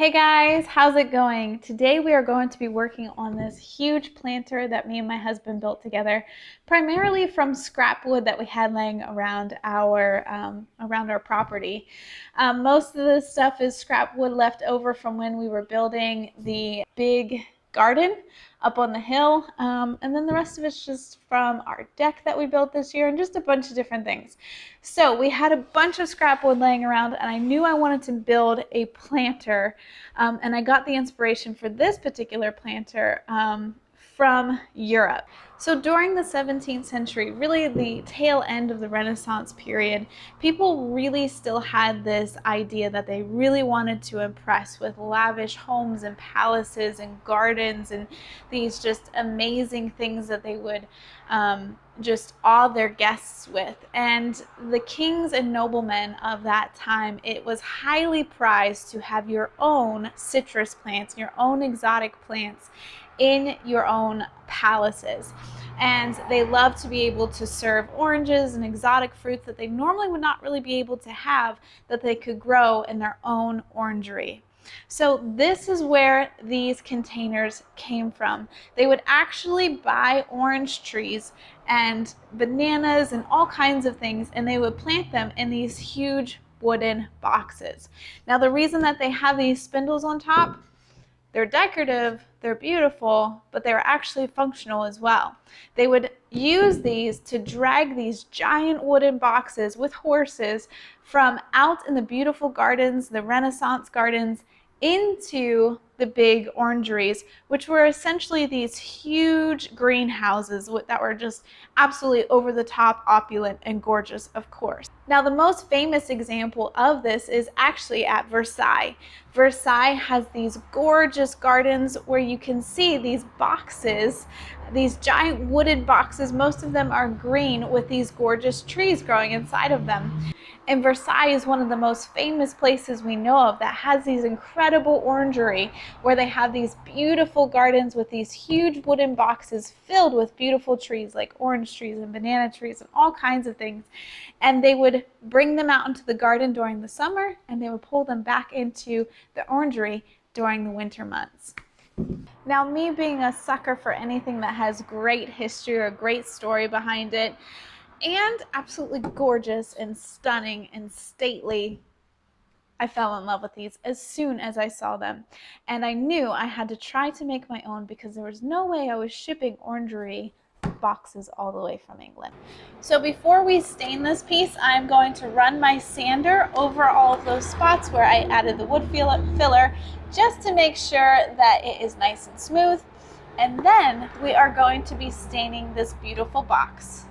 Hey guys, how's it going? Today we are going to be working on this huge planter that me and my husband built together, primarily from scrap wood that we had laying around our property. Most of this stuff is scrap wood left over from when we were building the big garden up on the hill, and then the rest of it's just from our deck that we built this year and just a bunch of different things. So we had a bunch of scrap wood laying around, and I knew I wanted to build a planter, and I got the inspiration for this particular planter from Europe. So during the 17th century, really the tail end of the Renaissance period, people really still had this idea that they really wanted to impress with lavish homes and palaces and gardens and these just amazing things that they would just awe their guests with. And the kings and noblemen of that time, it was highly prized to have your own citrus plants, your own exotic plants in your own palaces. And they loved to be able to serve oranges and exotic fruits that they normally would not really be able to have, that they could grow in their own orangery. So this is where these containers came from. They would actually buy orange trees and bananas and all kinds of things, and they would plant them in these huge wooden boxes. Now the reason that they have these spindles on top, they're decorative, they're beautiful, but they were actually functional as well. They would use these to drag these giant wooden boxes with horses from out in the beautiful gardens, the Renaissance gardens, into the big orangeries, which were essentially these huge greenhouses that were just absolutely over the top, opulent, and gorgeous, of course. Now, the most famous example of this is actually at Versailles. Versailles has these gorgeous gardens where you can see these boxes, these giant wooden boxes. Most of them are green with these gorgeous trees growing inside of them. And Versailles is one of the most famous places we know of that has these incredible orangery where they have these beautiful gardens with these huge wooden boxes filled with beautiful trees like orange trees and banana trees and all kinds of things. And they would bring them out into the garden during the summer, and they would pull them back into the orangery during the winter months. Now, me being a sucker for anything that has great history or a great story behind it, and absolutely gorgeous and stunning and stately, I fell in love with these as soon as I saw them. And I knew I had to try to make my own because there was no way I was shipping orangery boxes all the way from England. So before we stain this piece, I'm going to run my sander over all of those spots where I added the wood filler just to make sure that it is nice and smooth. And then we are going to be staining this beautiful box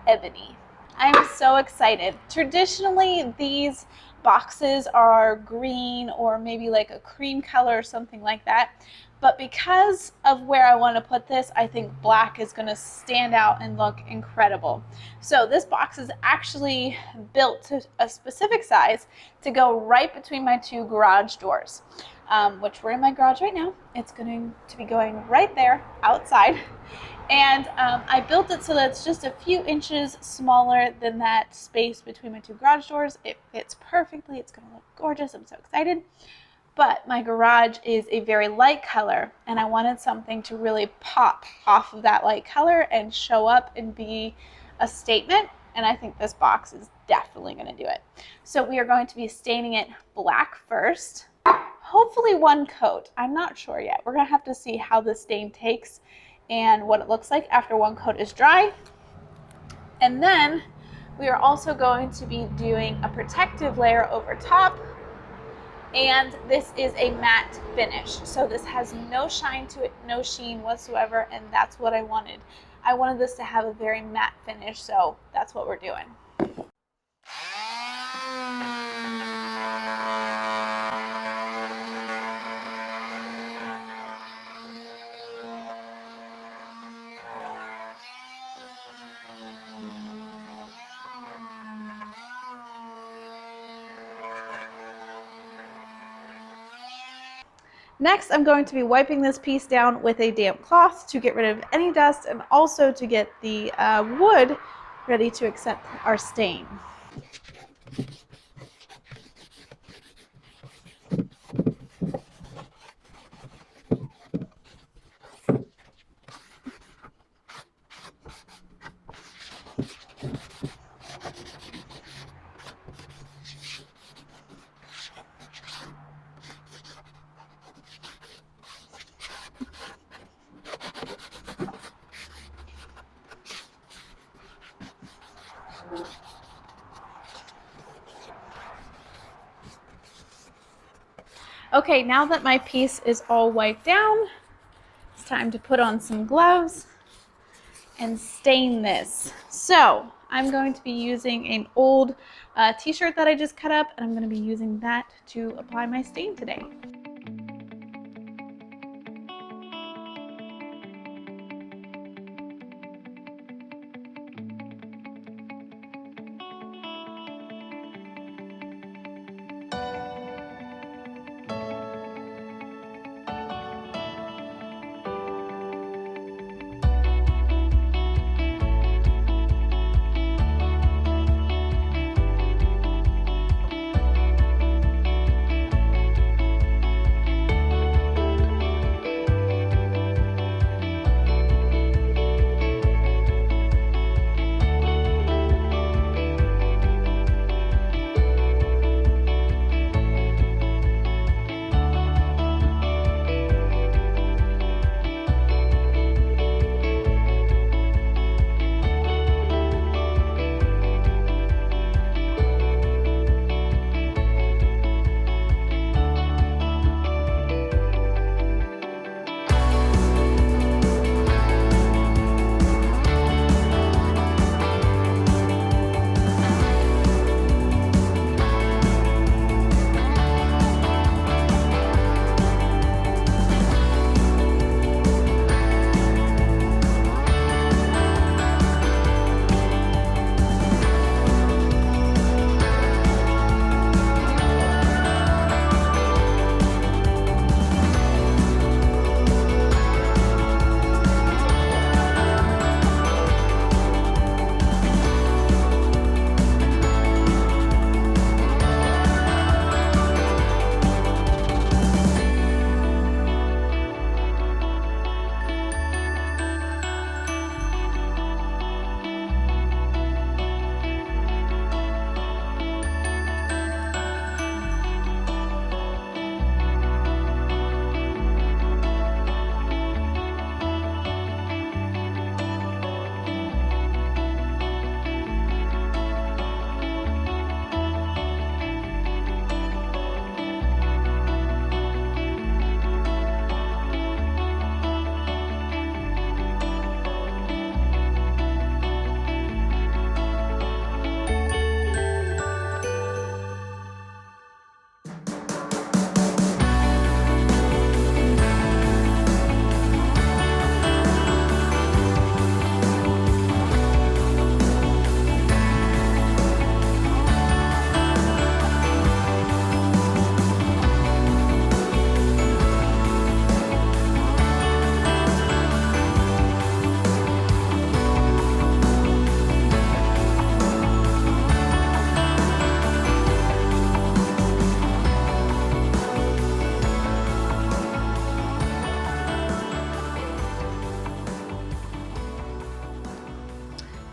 ebony. I'm so excited. Traditionally, these boxes are green or maybe like a cream color or something like that. But because of where I want to put this, I think black is going to stand out and look incredible. So this box is actually built to a specific size to go right between my two garage doors, which we're in my garage right now. It's going to be going right there outside. And I built it so that it's just a few inches smaller than that space between my two garage doors. It fits perfectly. It's going to look gorgeous. I'm so excited. But my garage is a very light color, and I wanted something to really pop off of that light color and show up and be a statement. And I think this box is definitely going to do it. So we are going to be staining it black first. Hopefully one coat. I'm not sure yet. We're going to have to see how the stain takes and what it looks like after one coat is dry. And then we are also going to be doing a protective layer over top, and this is a matte finish. So this has no shine to it, no sheen whatsoever, and that's what I wanted. I wanted this to have a very matte finish, so that's what we're doing. Next, I'm going to be wiping this piece down with a damp cloth to get rid of any dust and also to get the wood ready to accept our stain. Okay, now that my piece is all wiped down, it's time to put on some gloves and stain this. So I'm going to be using an old t-shirt that I just cut up, and I'm going to be using that to apply my stain today.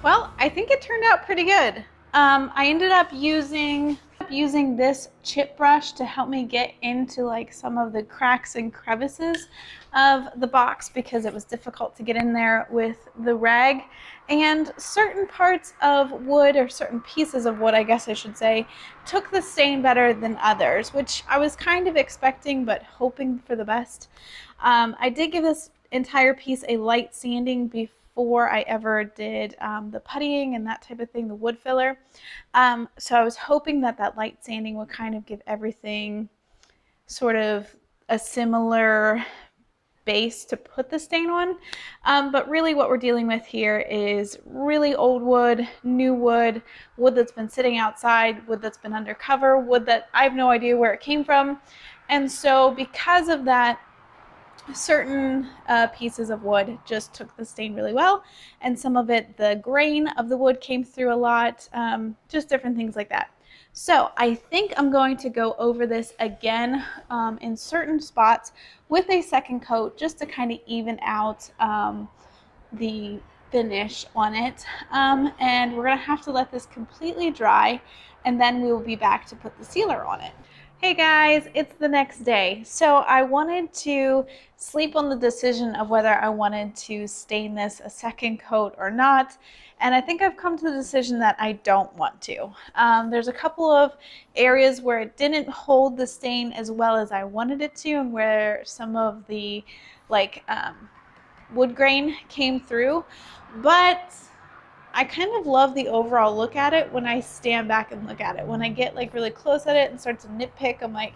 Well, I think it turned out pretty good. I ended up using this chip brush to help me get into like some of the cracks and crevices of the box because it was difficult to get in there with the rag. And certain parts of wood, or certain pieces of wood, I guess I should say, took the stain better than others, which I was kind of expecting but hoping for the best. I did give this entire piece a light sanding before I ever did the puttying and that type of thing, the wood filler. So I was hoping that that light sanding would kind of give everything sort of a similar base to put the stain on. But really what we're dealing with here is really old wood, new wood, wood that's been sitting outside, wood that's been undercover, wood that I have no idea where it came from. And so because of that, certain pieces of wood just took the stain really well, and some of it, the grain of the wood came through a lot, just different things like that. So I think I'm going to go over this again in certain spots with a second coat just to kind of even out the finish on it, and we're gonna have to let this completely dry, and then we will be back to put the sealer on it. Hey guys, it's the next day. So I wanted to sleep on the decision of whether I wanted to stain this a second coat or not. And I think I've come to the decision that I don't want to. There's a couple of areas where it didn't hold the stain as well as I wanted it to, and where some of the wood grain came through. But I kind of love the overall look at it when I stand back and look at it. When I get like really close at it and start to nitpick, I'm like,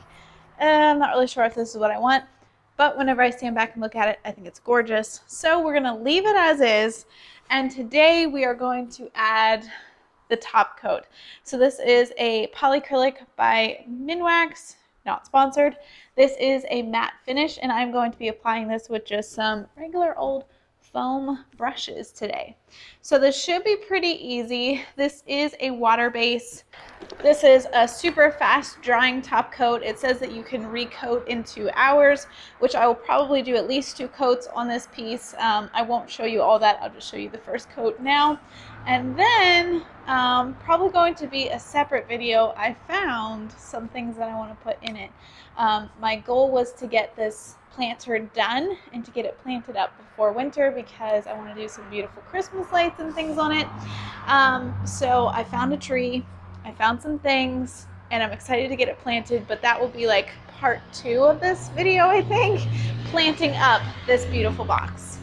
I'm not really sure if this is what I want. But whenever I stand back and look at it, I think it's gorgeous. So we're gonna leave it as is. And today we are going to add the top coat. So this is a polyacrylic by Minwax, not sponsored. This is a matte finish, and I'm going to be applying this with just some regular old foam brushes today. So this should be pretty easy. This is a water base. This is a super fast drying top coat. It says that you can recoat in 2 hours, which I will probably do at least 2 coats on this piece. I won't show you all that. I'll just show you the first coat now. And then probably going to be a separate video. I found some things that I want to put in it. My goal was to get this planter done and to get it planted up before winter because I want to do some beautiful Christmas lights and things on it. So I found a tree, I found some things, and I'm excited to get it planted, but that will be like part 2 of this video, I think, planting up this beautiful box.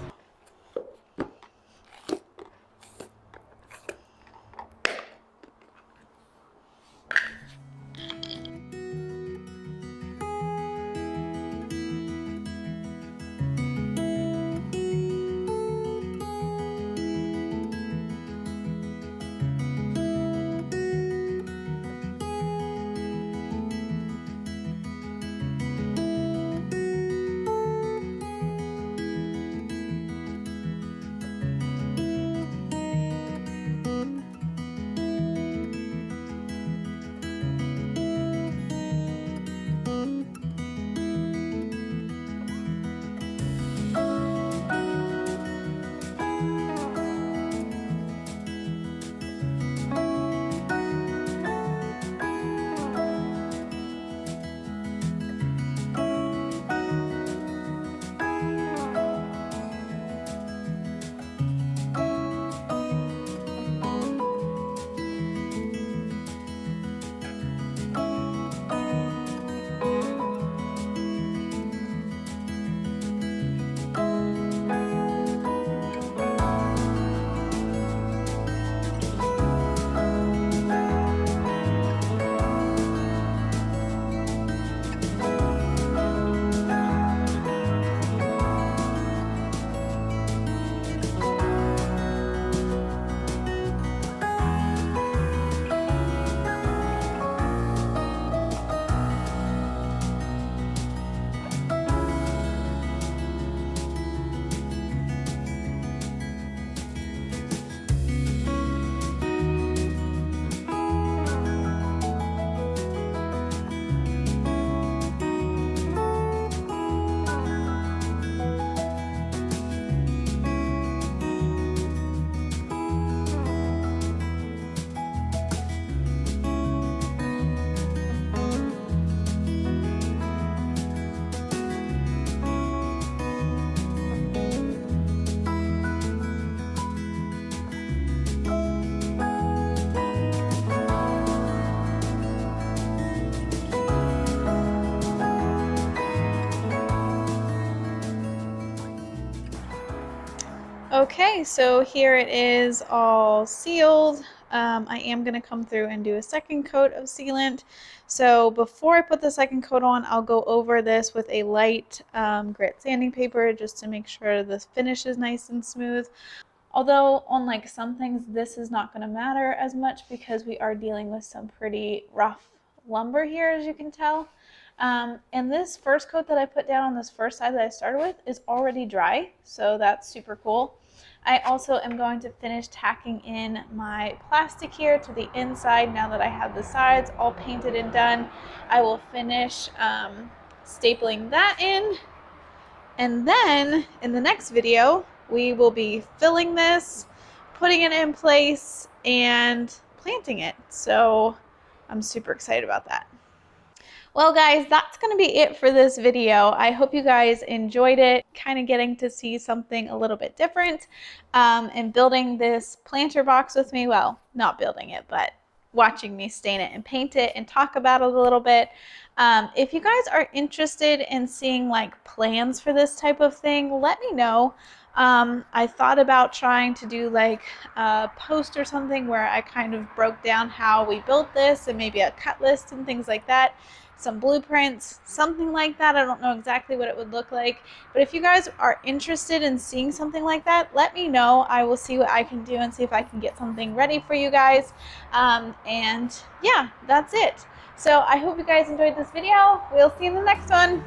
Okay, so here it is all sealed. I am going to come through and do a second coat of sealant. So before I put the second coat on, I'll go over this with a light grit sanding paper just to make sure the finish is nice and smooth. Although on like some things this is not going to matter as much because we are dealing with some pretty rough lumber here, as you can tell. And this first coat that I put down on this first side that I started with is already dry, so that's super cool. I also am going to finish tacking in my plastic here to the inside now that I have the sides all painted and done. I will finish stapling that in, and then in the next video we will be filling this, putting it in place, and planting it. So I'm super excited about that. Well, guys, that's going to be it for this video. I hope you guys enjoyed it, kind of getting to see something a little bit different, and building this planter box with me. Well, not building it, but watching me stain it and paint it and talk about it a little bit. If you guys are interested in seeing like plans for this type of thing, let me know. I thought about trying to do like a post or something where I kind of broke down how we built this and maybe a cut list and things like that, some blueprints, something like that. I don't know exactly what it would look like, but if you guys are interested in seeing something like that, let me know. I will see what I can do and see if I can get something ready for you guys. And yeah, that's it. So I hope you guys enjoyed this video. We'll see you in the next one.